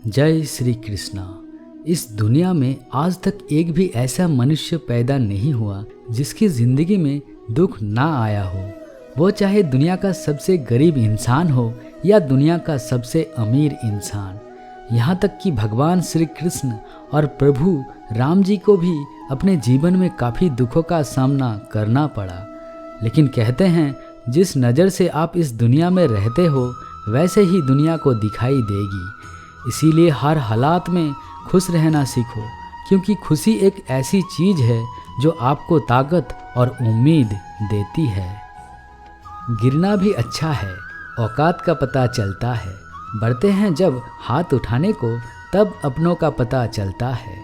जय श्री कृष्णा। इस दुनिया में आज तक एक भी ऐसा मनुष्य पैदा नहीं हुआ जिसकी जिंदगी में दुख ना आया हो। वो चाहे दुनिया का सबसे गरीब इंसान हो या दुनिया का सबसे अमीर इंसान। यहाँ तक कि भगवान श्री कृष्ण और प्रभु राम जी को भी अपने जीवन में काफ़ी दुखों का सामना करना पड़ा। लेकिन कहते हैं जिस नज़र से आप इस दुनिया में रहते हो वैसे ही दुनिया को दिखाई देगी। इसीलिए हर हालात में खुश रहना सीखो, क्योंकि खुशी एक ऐसी चीज़ है जो आपको ताकत और उम्मीद देती है। गिरना भी अच्छा है, औकात का पता चलता है। बढ़ते हैं जब हाथ उठाने को तब अपनों का पता चलता है।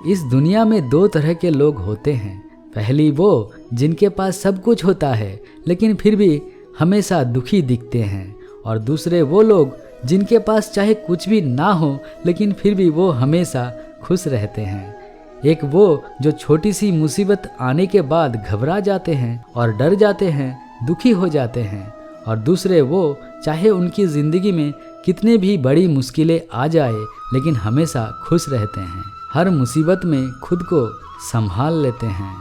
इस दुनिया में दो तरह के लोग होते हैं। पहली वो जिनके पास सब कुछ होता है लेकिन फिर भी हमेशा दुखी दिखते हैं, और दूसरे वो लोग जिनके पास चाहे कुछ भी ना हो लेकिन फिर भी वो हमेशा खुश रहते हैं। एक वो जो छोटी सी मुसीबत आने के बाद घबरा जाते हैं और डर जाते हैं, दुखी हो जाते हैं, और दूसरे वो चाहे उनकी ज़िंदगी में कितने भी बड़ी मुश्किलें आ जाए लेकिन हमेशा खुश रहते हैं। हर मुसीबत में खुद को संभाल लेते हैं।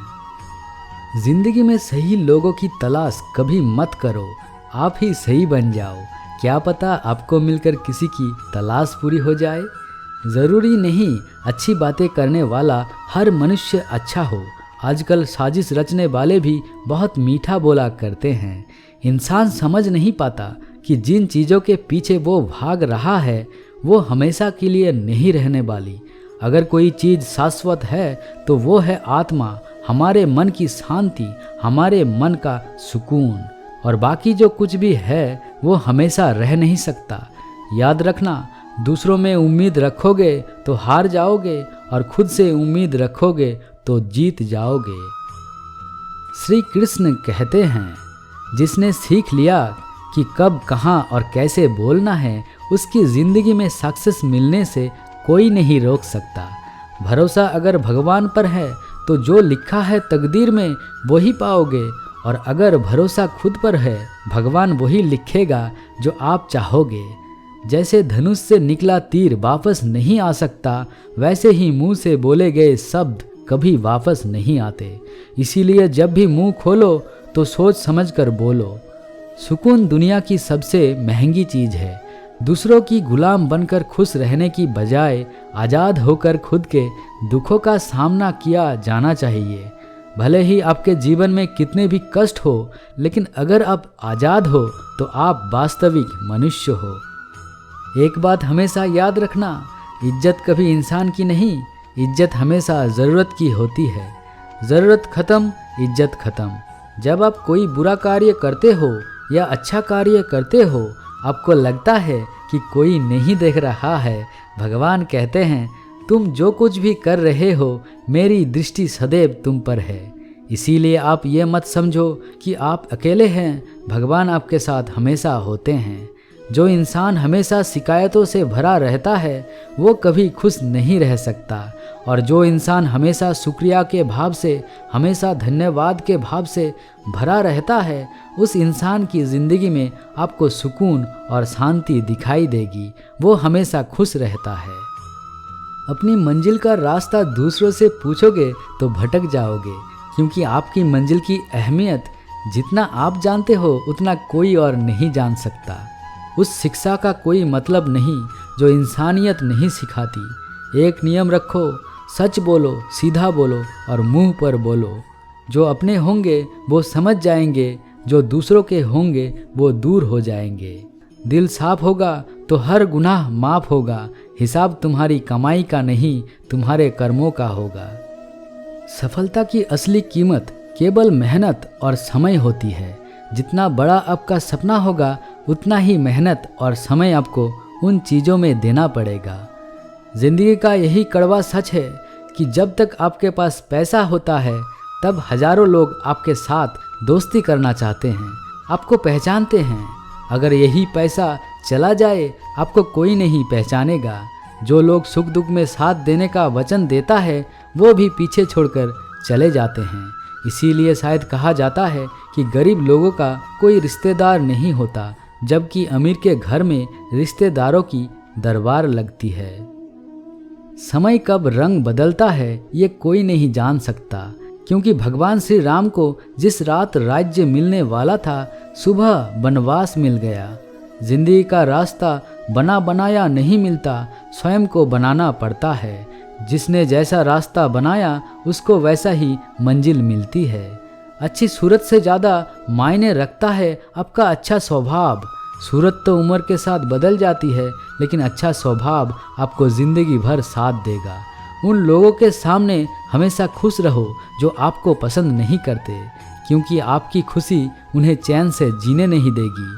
ज़िंदगी में सही लोगों की तलाश कभी मत करो, आप ही सही बन जाओ। क्या पता आपको मिलकर किसी की तलाश पूरी हो जाए। ज़रूरी नहीं अच्छी बातें करने वाला हर मनुष्य अच्छा हो। आजकल साजिश रचने वाले भी बहुत मीठा बोला करते हैं। इंसान समझ नहीं पाता कि जिन चीज़ों के पीछे वो भाग रहा है वो हमेशा के लिए नहीं रहने वाली। अगर कोई चीज़ शाश्वत है तो वो है आत्मा, हमारे मन की शांति, हमारे मन का सुकून। और बाकी जो कुछ भी है वो हमेशा रह नहीं सकता। याद रखना, दूसरों में उम्मीद रखोगे तो हार जाओगे और खुद से उम्मीद रखोगे तो जीत जाओगे। श्री कृष्ण कहते हैं जिसने सीख लिया कि कब, कहाँ और कैसे बोलना है उसकी ज़िंदगी में सक्सेस मिलने से कोई नहीं रोक सकता। भरोसा अगर भगवान पर है तो जो लिखा है तकदीर में वही पाओगे, और अगर भरोसा खुद पर है भगवान वही लिखेगा जो आप चाहोगे। जैसे धनुष से निकला तीर वापस नहीं आ सकता, वैसे ही मुंह से बोले गए शब्द कभी वापस नहीं आते। इसीलिए जब भी मुंह खोलो तो सोच समझकर बोलो। सुकून दुनिया की सबसे महंगी चीज़ है। दूसरों की गुलाम बनकर खुश रहने की बजाय आज़ाद होकर खुद के दुखों का सामना किया जाना चाहिए। भले ही आपके जीवन में कितने भी कष्ट हो, लेकिन अगर आप आज़ाद हो तो आप वास्तविक मनुष्य हो। एक बात हमेशा याद रखना, इज्जत कभी इंसान की नहीं, इज्जत हमेशा ज़रूरत की होती है। ज़रूरत ख़त्म, इज्जत ख़त्म। जब आप कोई बुरा कार्य करते हो या अच्छा कार्य करते हो, आपको लगता है कि कोई नहीं देख रहा है, भगवान कहते हैं तुम जो कुछ भी कर रहे हो मेरी दृष्टि सदैव तुम पर है। इसीलिए आप ये मत समझो कि आप अकेले हैं, भगवान आपके साथ हमेशा होते हैं। जो इंसान हमेशा शिकायतों से भरा रहता है वो कभी खुश नहीं रह सकता, और जो इंसान हमेशा शुक्रिया के भाव से, हमेशा धन्यवाद के भाव से भरा रहता है उस इंसान की ज़िंदगी में आपको सुकून और शांति दिखाई देगी। वो हमेशा खुश रहता है। अपनी मंजिल का रास्ता दूसरों से पूछोगे तो भटक जाओगे, क्योंकि आपकी मंजिल की अहमियत जितना आप जानते हो उतना कोई और नहीं जान सकता। उस शिक्षा का कोई मतलब नहीं जो इंसानियत नहीं सिखाती। एक नियम रखो, सच बोलो, सीधा बोलो और मुंह पर बोलो। जो अपने होंगे वो समझ जाएंगे, जो दूसरों के होंगे वो दूर हो जाएंगे। दिल साफ होगा तो हर गुनाह माफ़ होगा। हिसाब तुम्हारी कमाई का नहीं, तुम्हारे कर्मों का होगा। सफलता की असली कीमत केवल मेहनत और समय होती है। जितना बड़ा आपका सपना होगा उतना ही मेहनत और समय आपको उन चीज़ों में देना पड़ेगा। ज़िंदगी का यही कड़वा सच है कि जब तक आपके पास पैसा होता है तब हजारों लोग आपके साथ दोस्ती करना चाहते हैं, आपको पहचानते हैं। अगर यही पैसा चला जाए आपको कोई नहीं पहचानेगा। जो लोग सुख दुख में साथ देने का वचन देता है वो भी पीछे छोड़कर चले जाते हैं। इसीलिए शायद कहा जाता है कि गरीब लोगों का कोई रिश्तेदार नहीं होता, जबकि अमीर के घर में रिश्तेदारों की दरबार लगती है। समय कब रंग बदलता है ये कोई नहीं जान सकता, क्योंकि भगवान श्री राम को जिस रात राज्य मिलने वाला था, सुबह वनवास मिल गया। जिंदगी का रास्ता बना बनाया नहीं मिलता, स्वयं को बनाना पड़ता है। जिसने जैसा रास्ता बनाया उसको वैसा ही मंजिल मिलती है। अच्छी सूरत से ज़्यादा मायने रखता है आपका अच्छा स्वभाव। सूरत तो उम्र के साथ बदल जाती है, लेकिन अच्छा स्वभाव आपको ज़िंदगी भर साथ देगा। उन लोगों के सामने हमेशा खुश रहो जो आपको पसंद नहीं करते, क्योंकि आपकी खुशी उन्हें चैन से जीने नहीं देगी।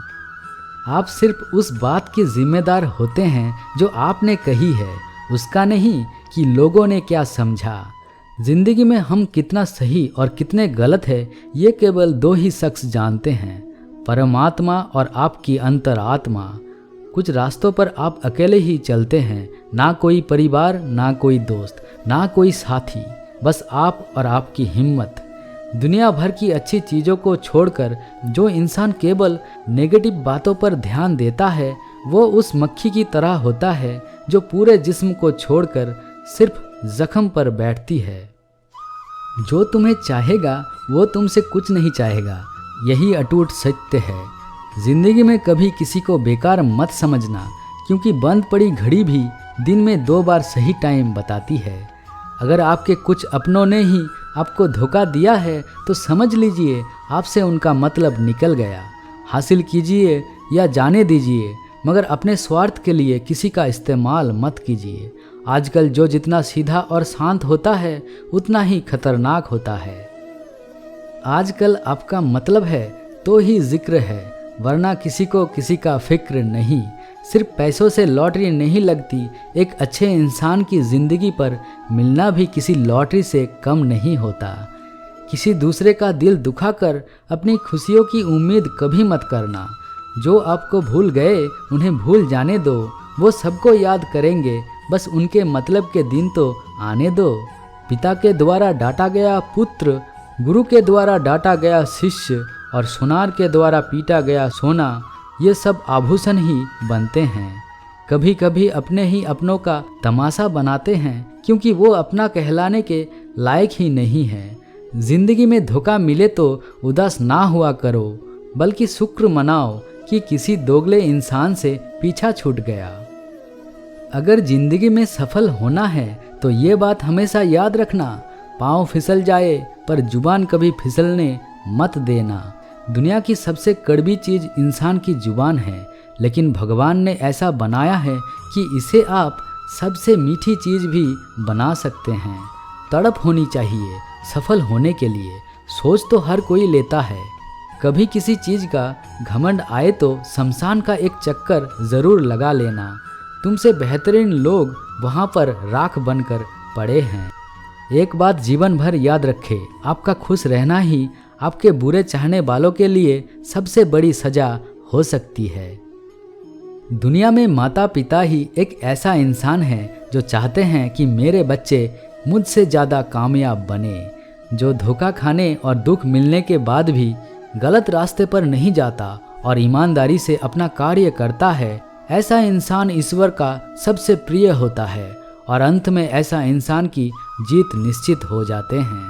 आप सिर्फ उस बात के जिम्मेदार होते हैं जो आपने कही है, उसका नहीं कि लोगों ने क्या समझा। जिंदगी में हम कितना सही और कितने गलत है ये केवल दो ही शख्स जानते हैं, परमात्मा और आपकी अंतरात्मा। कुछ रास्तों पर आप अकेले ही चलते हैं, ना कोई परिवार, ना कोई दोस्त, ना कोई साथी, बस आप और आपकी हिम्मत। दुनिया भर की अच्छी चीज़ों को छोड़कर जो इंसान केवल नेगेटिव बातों पर ध्यान देता है, वो उस मक्खी की तरह होता है जो पूरे जिस्म को छोड़कर सिर्फ जख्म पर बैठती है। जो तुम्हें चाहेगा वो तुमसे कुछ नहीं चाहेगा, यही अटूट सत्य है। जिंदगी में कभी किसी को बेकार मत समझना, क्योंकि बंद पड़ी घड़ी भी दिन में 2 बार सही टाइम बताती है। अगर आपके कुछ अपनों ने ही आपको धोखा दिया है तो समझ लीजिए आपसे उनका मतलब निकल गया। हासिल कीजिए या जाने दीजिए, मगर अपने स्वार्थ के लिए किसी का इस्तेमाल मत कीजिए। आजकल जो जितना सीधा और शांत होता है उतना ही खतरनाक होता है। आजकल आपका मतलब है तो ही जिक्र है, वरना किसी को किसी का फिक्र नहीं। सिर्फ पैसों से लॉटरी नहीं लगती, एक अच्छे इंसान की ज़िंदगी पर मिलना भी किसी लॉटरी से कम नहीं होता। किसी दूसरे का दिल दुखाकर अपनी खुशियों की उम्मीद कभी मत करना। जो आपको भूल गए उन्हें भूल जाने दो, वो सबको याद करेंगे, बस उनके मतलब के दिन तो आने दो। पिता के द्वारा डांटा गया पुत्र, गुरु के द्वारा डांटा गया शिष्य और सोनार के द्वारा पीटा गया सोना, ये सब आभूषण ही बनते हैं। कभी कभी अपने ही अपनों का तमाशा बनाते हैं, क्योंकि वो अपना कहलाने के लायक ही नहीं है। जिंदगी में धोखा मिले तो उदास ना हुआ करो, बल्कि शुक्र मनाओ कि किसी दोगले इंसान से पीछा छूट गया। अगर जिंदगी में सफल होना है तो ये बात हमेशा याद रखना, पाँव फिसल जाए पर जुबान कभी फिसलने मत देना। दुनिया की सबसे कड़वी चीज़ इंसान की जुबान है, लेकिन भगवान ने ऐसा बनाया है कि इसे आप सबसे मीठी चीज़ भी बना सकते हैं। तड़प होनी चाहिए सफल होने के लिए। सोच तो हर कोई लेता है, कभी किसी चीज़ का घमंड आए तो शमशान का एक चक्कर ज़रूर लगा लेना। तुमसे बेहतरीन लोग वहाँ पर राख बनकर पड़े हैं। एक बात जीवन भर याद रखें, आपका खुश रहना ही आपके बुरे चाहने वालों के लिए सबसे बड़ी सजा हो सकती है। दुनिया में माता पिता ही एक ऐसा इंसान है जो चाहते हैं कि मेरे बच्चे मुझसे ज़्यादा कामयाब बने, जो धोखा खाने और दुख मिलने के बाद भी गलत रास्ते पर नहीं जाता और ईमानदारी से अपना कार्य करता है। ऐसा इंसान ईश्वर का सबसे प्रिय होता है और अंत में ऐसा इंसान की जीत निश्चित हो जाते हैं।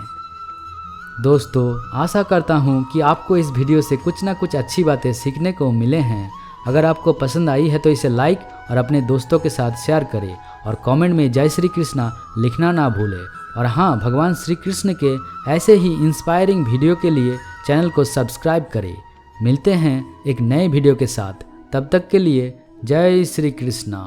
दोस्तों, आशा करता हूँ कि आपको इस वीडियो से कुछ ना कुछ अच्छी बातें सीखने को मिले हैं। अगर आपको पसंद आई है तो इसे लाइक और अपने दोस्तों के साथ शेयर करें और कमेंट में जय श्री कृष्णा लिखना ना भूलें। और हाँ, भगवान श्री कृष्ण के ऐसे ही इंस्पायरिंग वीडियो के लिए चैनल को सब्सक्राइब करें। मिलते हैं एक नए वीडियो के साथ, तब तक के लिए जय श्री कृष्णा।